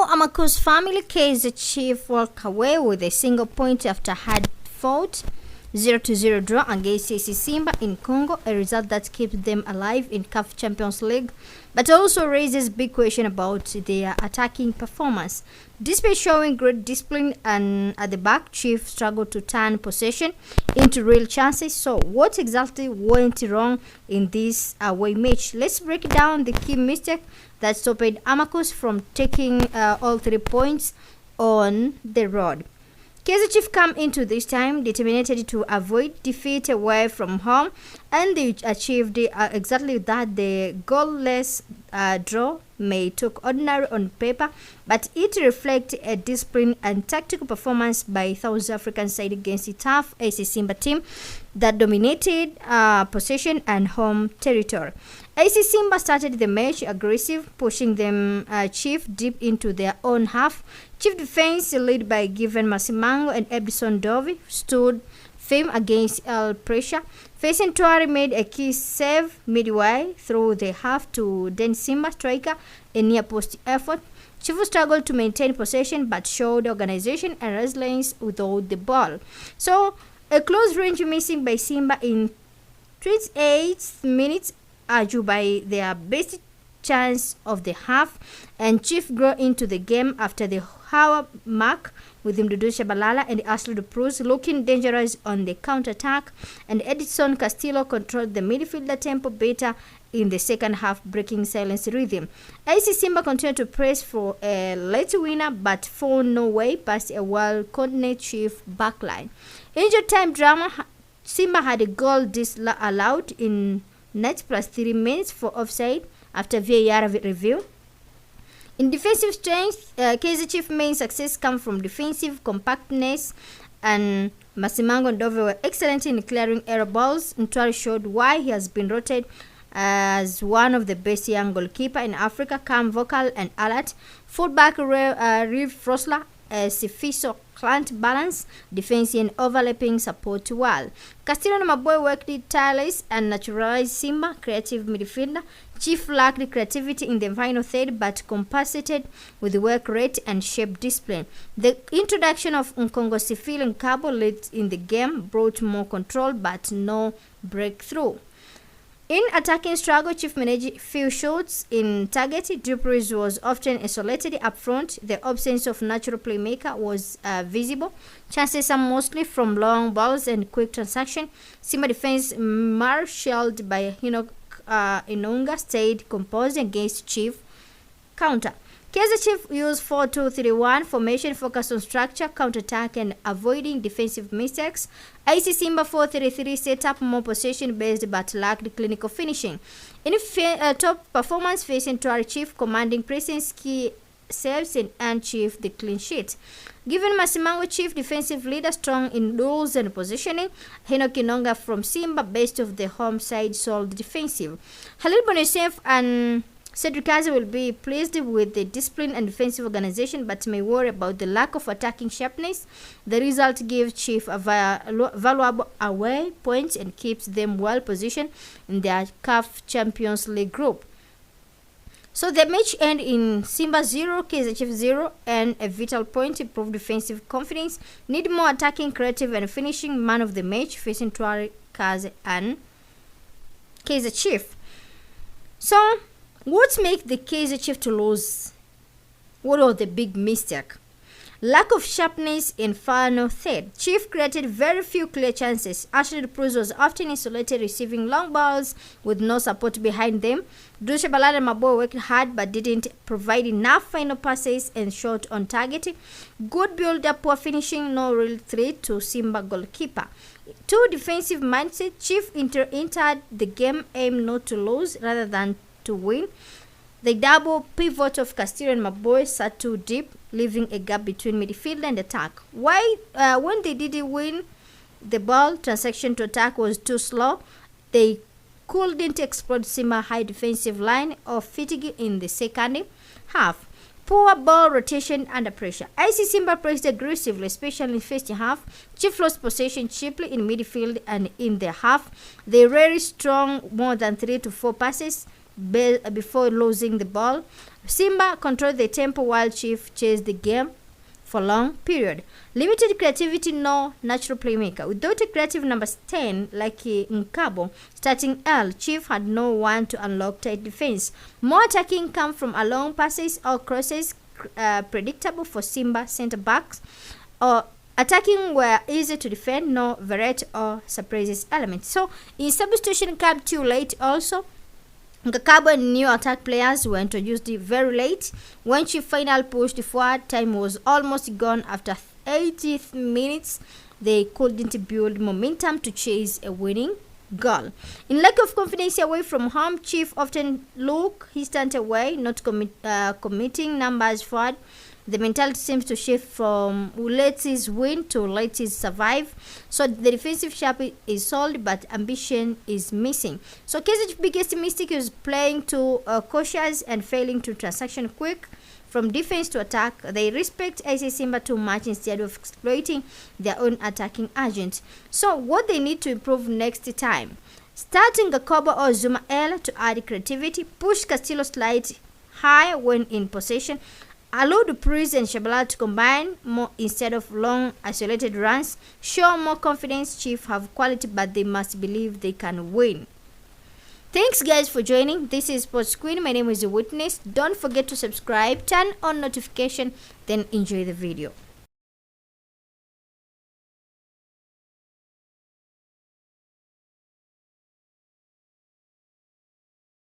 Amako's family Kaizer Chief walk away with a single point after had fought 0-0 draw against AC Simba in Congo, a result that keeps them alive in Caf Champions League, but also raises big question about their attacking performance. Despite showing great discipline and at the back, Chief struggled to turn possession into real chances. So what exactly went wrong in this away match? Let's break down the key mistake that stopped Amakos from taking all 3 points on the road. Kaizer Chiefs come into this time determined to avoid defeat away from home, and they achieved exactly that. The goalless draw may look ordinary on paper, but it reflects a disciplined and tactical performance by South African side against a tough AC Simba team that dominated possession and home territory. AC Simba started the match aggressive, pushing them Chief deep into their own half. Chief defense, led by Given Masimango and Edison Dovi, stood firm against pressure. Facing Tuari made a key save midway through the half to Den Simba striker a near post effort. Chief struggled to maintain possession but showed organization and resilience without the ball. So a close range missing by Simba in 28 minutes argue by their best chance of the half, and Chief grew into the game after the hour mark with Mdudu Shabalala and Ashley Dupruz looking dangerous on the counter-attack, and Edison Castillo controlled the midfielder tempo better in the second half, breaking silence rhythm. AC Simba continued to press for a late winner but found no way past a well-coordinated Chief backline. Injury time drama, Simba had a goal disallowed in net plus 3 minutes for offside after VAR review. In defensive strength, Kaizer Chiefs' main success comes from defensive compactness, and Masimango and Dove were excellent in clearing error balls. Ntwari showed why he has been rated as one of the best young goalkeeper in Africa, calm, vocal, and alert. Fullback Reeve Frosler, Sifiso client balance, defense and overlapping support well. Castillo and Maboy worked tireless and naturalized Simba, creative midfielder. Chief lacked creativity in the final third but compensated with work rate and shape discipline. The introduction of Nkongo Sifil and Cabo late in the game brought more control but no breakthrough. In attacking struggle, Chief managed few shots in target. Duprez was often isolated up front. The absence of natural playmaker was visible. Chances are mostly from long balls and quick transaction. Simba defense, marshaled by Inunga, stayed composed against Chief counter. Kaizer Chiefs used 4-2-3-1 formation, focused on structure, counter-attack, and avoiding defensive mistakes. AC Simba 4-3-3 set up more possession-based but lacked clinical finishing. In top performance, facing Tuari Chief, commanding presence, key saves, and Chief the clean sheet. Given Masimango Chief, defensive leader, strong in duels and positioning. Henoch Inonga from Simba, best of the home side, solid defensive. Khalil Bonesef and Cedric Kaizer will be pleased with the discipline and defensive organization but may worry about the lack of attacking sharpness. The result gives Chief a valuable away points and keeps them well positioned in their CAF Champions League group. So the match ended in Simba 0, Kaizer Chiefs 0, and a vital point, improved defensive confidence. Need more attacking, creative, and finishing. Man of the match facing Tuari, Kaizer, and Kaizer Chiefs. So what makes the Kaizer Chiefs to lose? What was the big mistake? Lack of sharpness in final third. Chief created very few clear chances. Ashley Dupruz was often isolated, receiving long balls with no support behind them. Dusha Balada and Maboy worked hard but didn't provide enough final passes and shot on target. Good build-up, poor finishing, no real threat to Simba goalkeeper. Two defensive mindset. Chief entered the game aimed not to lose rather than to win. The double pivot of Castillo and Maboy sat too deep, leaving a gap between midfield and attack. When they didn't win the ball, transaction to attack was too slow. They couldn't exploit Simba high defensive line or fatigue in the second half. Poor ball rotation under pressure. AC Simba pressed aggressively, especially in first half. Chief lost possession cheaply in midfield and in the half. They rarely strong more than 3 to 4 passes before losing the ball. Simba controlled the tempo while Chief chased the game for long period. Limited creativity, no natural playmaker. Without a creative number 10 like Nkabo starting L, Chief had no one to unlock tight defense. More attacking come from long passes or crosses, predictable for Simba center backs. Or attacking were easy to defend, no variety or surprises element. So in substitution came too late also. Nkabo and new attack players were introduced very late. When Chief final pushed forward, time was almost gone. After 80 minutes, they couldn't build momentum to chase a winning goal. In lack of confidence away from home, Chief often look hesitant away, not committing numbers forward. The mentality seems to shift from let's win to let's survive. So the defensive sharp is solid, but ambition is missing. So Kaizer's biggest mistake is playing too cautious and failing to transition quick from defense to attack. They respect AC Simba too much instead of exploiting their own attacking agent. So what they need to improve next time: starting Gakobo or Zuma L to add creativity, push Castillo slide high when in possession, allow the Priest and Shabala to combine more instead of long isolated runs, show more confidence. Chief have quality, but they must believe they can win. Thanks guys for joining. This is Sports Queen. My name is The Witness. Don't forget to subscribe, turn on notification, then enjoy the video.